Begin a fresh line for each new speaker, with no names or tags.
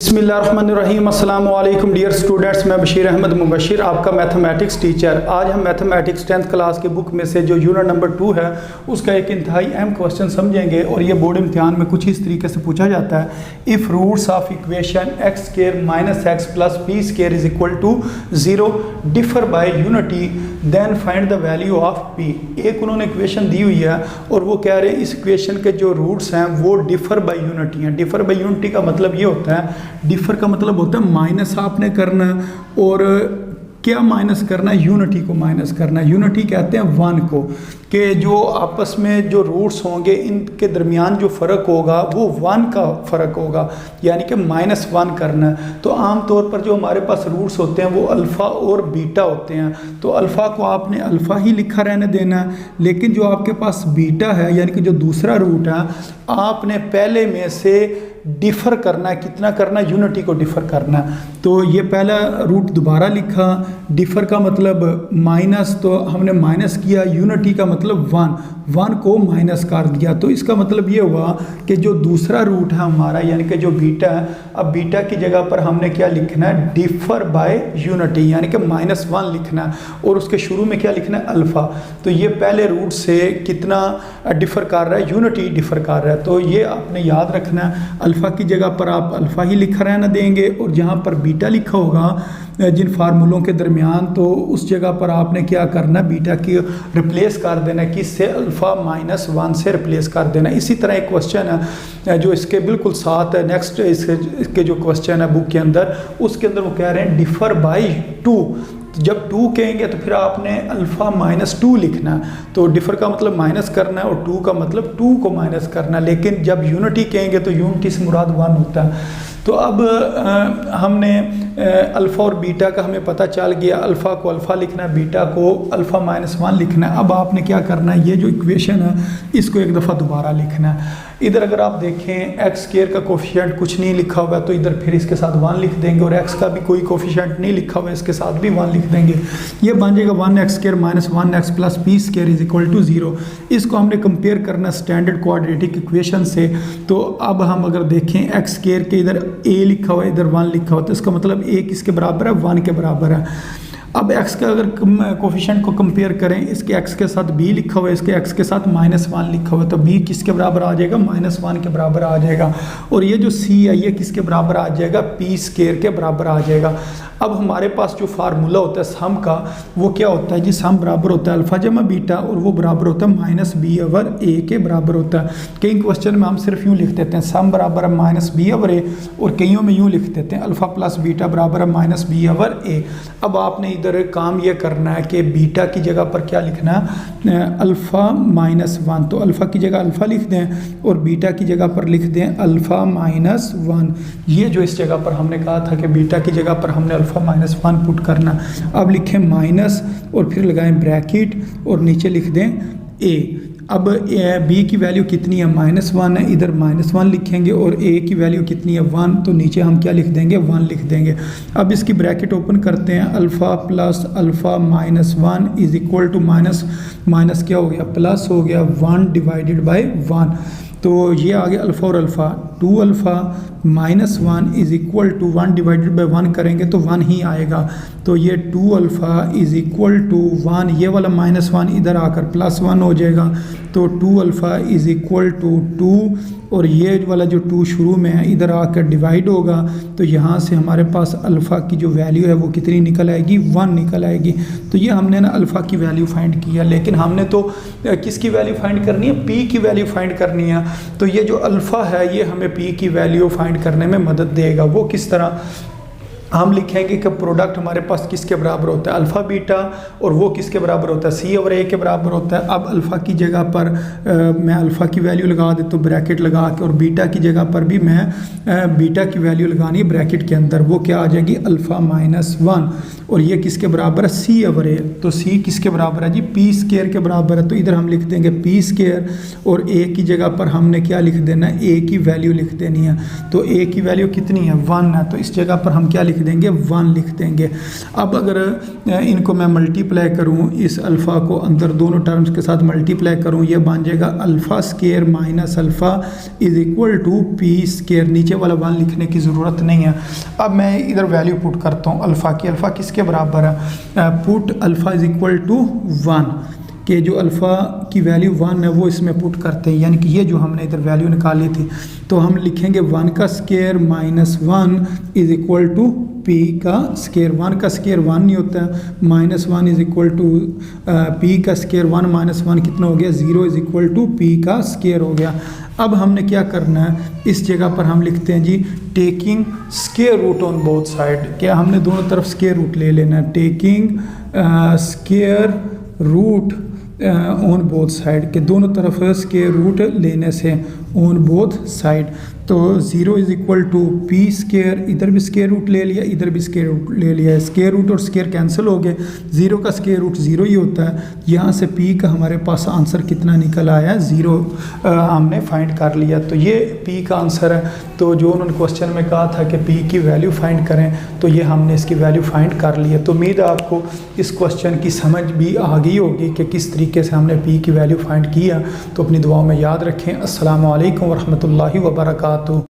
बिस्मिल्लाहिर्रहमानिर्रहीम अस्सलाम वालेकुम डियर स्टूडेंट्स, मैं बशीर अहमद मुबशिर आपका मैथमेटिक्स टीचर। आज हम मैथमेटिक्स 10th क्लास के बुक में से जो यूनिट नंबर 2 है उसका एक इंतहाई अहम क्वेश्चन समझेंगे और ये बोर्ड इम्तिहान में कुछ इस तरीके से पूछा जाता है। If roots of equation x square minus x plus p square is equal to 0 differ by unity then find the value of p. एक उन्होंने इक्वेशन दी हुई है और वो कह रहे हैं इस इक्वेशन के जो रूट्स हैं वो डिफर बाय यूनिटी हैं। डिफर बाय यूनिटी का मतलब ये होता है, डिफर का मतलब होता है माइनस आपने करना और क्या माइनस करना है, यूनिटी को माइनस करना है। यूनिटी कहते हैं वन को, कि जो आपस में जो रूट्स होंगे इनके दरमियान जो फ़र्क होगा वो वन का फ़र्क होगा, यानी कि -1 करना है। तो आम तौर पर जो हमारे पास रूट्स होते हैं वो अल्फ़ा और बीटा होते हैं, तो अल्फ़ा को आपने अल्फ़ा ही लिखा रहने देना है, लेकिन जो आपके पास बीटा है यानी कि जो दूसरा रूट है आपने पहले में से डिफ़र करना है। कितना करना है? यूनिटी को डिफ़र करना है। तो ये पहला रूट दोबारा लिखा, डिफ़र का मतलब माइनस, तो हमने माइनस किया, यूनिटी का मतलब वन को माइनस कर दिया। तो इसका मतलब ये हुआ कि जो दूसरा रूट है हमारा यानी कि जो बीटा है, अब बीटा की जगह पर हमने क्या लिखना है? डिफ़र बाय यूनिटी यानी कि -1 लिखना है और उसके शुरू में क्या लिखना है? अल्फ़ा। तो ये पहले रूट से कितना डिफ़र कर रहा है? यूनिटी डिफ़र कर रहा है। तो ये आपने याद रखना है, अल्फ़ा की जगह पर आप अल्फ़ा ही लिखा रहना देंगे और जहाँ पर बीटा लिखा होगा जिन फार्मूलों के दरमियान, तो उस जगह पर आपने क्या करना, बीटा की रिप्लेस कर देना, किससे? अल्फ़ा -1 से रिप्लेस कर देना। इसी तरह एक क्वेश्चन है जो इसके बिल्कुल साथ है, नेक्स्ट इसके जो क्वेश्चन है बुक के अंदर, उसके अंदर वो कह रहे हैं डिफ़र बाय 2। जब 2 कहेंगे तो फिर आपने अल्फ़ा -2 लिखना है। तो डिफ़र का मतलब माइनस करना है और 2 का मतलब 2 को माइनस करना है। लेकिन जब यूनिटी कहेंगे तो यूनिटी से मुराद 1 होता है। तो अब हमने अल्फ़ा और बीटा का हमें पता चल गया, अल्फ़ा को अल्फ़ा लिखना है, बीटा को अल्फ़ा -1 लिखना है। अब आपने क्या करना है, ये जो इक्वेशन है इसको एक दफ़ा दोबारा लिखना है। इधर अगर आप देखें एक्स स्क्वायर का कोफिशिएंट कुछ नहीं लिखा हुआ है, तो इधर फिर इसके साथ 1 लिख देंगे और एक्स का भी कोई कोफिशिएंट नहीं लिखा हुआ है, इसके साथ भी 1 लिख देंगे। ये बन जाएगा 1x square minus 1x plus p square is equal to 0। इसको हमने कंपेयर करना स्टैंडर्ड क्वाड्रेटिक इक्वेशन से। तो अब हम अगर देखें एक्स स्क्वायर के इधर a लिखा हुआ है, इधर 1 लिखा हुआ है, तो इसका मतलब a किसके बराबर है? 1 के बराबर है। अब x का अगर कोफिशिएंट को कंपेयर करें, इसके x के साथ b लिखा हुआ है, इसके x के साथ -1 लिखा हुआ है, तो b किसके बराबर आ जाएगा? -1 के बराबर आ जाएगा। और ये जो c है ये किसके बराबर आ जाएगा? p स्क्वायर के बराबर आ जाएगा। अब हमारे पास जो फार्मूला होता है सम का, वो क्या होता है जी? सम बराबर होता है अल्फ़ा जमा बीटा और वो बराबर होता है -b/a के बराबर होता है। कई क्वेश्चन में हम सिर्फ यूँ लिख देते हैं सम बराबर है -b/a और कईयों में यूँ लिख देते हैं अल्फ़ा प्लस बीटा बराबर है -b/a। अब आपने इधर काम ये करना है कि बीटा की जगह पर क्या लिखना है? अल्फ़ा -1। तो अल्फ़ा की जगह अल्फ़ा लिख दें और बीटा की जगह पर लिख दें अल्फ़ा -1। ये जो इस जगह पर हमने कहा था कि बीटा की जगह पर हमने अल्फ़ा -1 पुट करना। अब लिखें माइनस और फिर लगाएं ब्रैकेट और नीचे लिख दें a। अब b की वैल्यू कितनी है? -1 है, इधर -1 लिखेंगे और a की वैल्यू कितनी है? 1, तो नीचे हम क्या लिख देंगे? 1 लिख देंगे। अब इसकी ब्रैकेट ओपन करते हैं, alpha plus alpha -1 is equal to minus क्या हो गया? प्लस हो गया 1 डिवाइडेड बाय 1। तो ये आ गया अल्फ़ा और alpha, 2 alpha -1 is equal to 1 divided by 1 करेंगे तो 1 ही आएगा। तो ये 2 अल्फ़ा इज़ इक्वल टू 1, ये वाला -1 इधर आकर +1 हो जाएगा। तो 2 अल्फ़ा इज़ इक्वल टू 2 और ये वाला जो 2 शुरू में है इधर आकर डिवाइड होगा, तो यहाँ से हमारे पास अल्फ़ा की जो वैल्यू है वो कितनी निकल आएगी? 1 निकल आएगी। तो ये हमने ना अल्फ़ा की वैल्यू फाइंड किया, लेकिन हमने तो किसकी वैल्यू फाइंड करनी है? p की वैल्यू फाइंड करनी है। तो ये जो अल्फ़ा है ये हमें p की वैल्यू फाइंड करने में मदद देगा। वो किस तरह? हम लिखेंगे कि प्रोडक्ट हमारे पास किसके बराबर होता है? अल्फ़ा बीटा, और वो किसके बराबर होता है? c/a के बराबर होता है। अब अल्फ़ा की जगह पर मैं अल्फ़ा की वैल्यू लगा देता हूँ ब्रैकेट लगा के, और बीटा की जगह पर भी मैं बीटा की वैल्यू लगानी है ब्रैकेट के अंदर। वो क्या आ जाएगी? अल्फ़ा -1 और ये किसके बराबर है? c/a। तो c किसके बराबर है जी? p स्क्वायर के बराबर है। तो इधर हम लिख देंगे p स्क्वायर और a की जगह पर हमने क्या लिख देना है? a की वैल्यू लिख देनी है। तो a की वैल्यू कितनी है? 1 है। तो इस जगह पर हम क्या लिख लिख देंगे 1 लिख देंगे। अब अगर इनको मैं मल्टीप्लाई करूँ, इस अल्फ़ा को अंदर दोनों टर्म्स के साथ मल्टीप्लाई करूँ, ये बन जाएगा alpha square minus alpha is equal to p square. नीचे वाला 1 लिखने की ज़रूरत नहीं है। अब मैं इधर वैल्यू पुट करता हूँ अल्फ़ा की। अल्फ़ा किसके बराबर है? Put alpha is equal to 1 के जो अल्फ़ा की वैल्यू 1 है वो इसमें पुट करते हैं, यानी कि ये जो हमने इधर वैल्यू निकाली थी, तो हम लिखेंगे 1 का square minus 1 is equal to p का स्केयर। 1 का स्केयर 1 नहीं होता है, -1 इज़ इक्वल टू पी का स्केयर। 1 माइनस 1 कितना हो गया? 0 इज़ इक्वल टू पी का स्केयर हो गया। अब हमने क्या करना है, इस जगह पर हम लिखते हैं जी taking square root on both side. क्या हमने दोनों तरफ स्केयर रूट ले लेना है? Taking square root on both side, के दोनों तरफ स्केयर रूट लेने से ऑन बोथ साइड। तो 0 is equal to p square, इधर भी स्केयर रूट ले लिया, इधर भी स्केयर रूट ले लिया। स्केयर रूट और स्केयर कैंसिल हो गए, 0 का स्केयर रूट 0 ही होता है। यहाँ से पी का हमारे पास आंसर कितना निकल आया? 0 हमने फाइंड कर लिया। तो ये पी का आंसर है। तो जो उन्होंने क्वेश्चन में कहा था कि पी की वैल्यू फाइंड करें, तो ये हमने इसकी वैल्यू फाइंड कर ली है। तो उम्मीद है आपको इस क्वेश्चन की समझ भी आ गई होगी कि किस तरीके से हमने पी की वैल्यू फाइंड किया। तो अपनी दुआओं में याद रखें। अस्सलामु अलैकुम वरहमतुल्लाहि वबरकातुहू।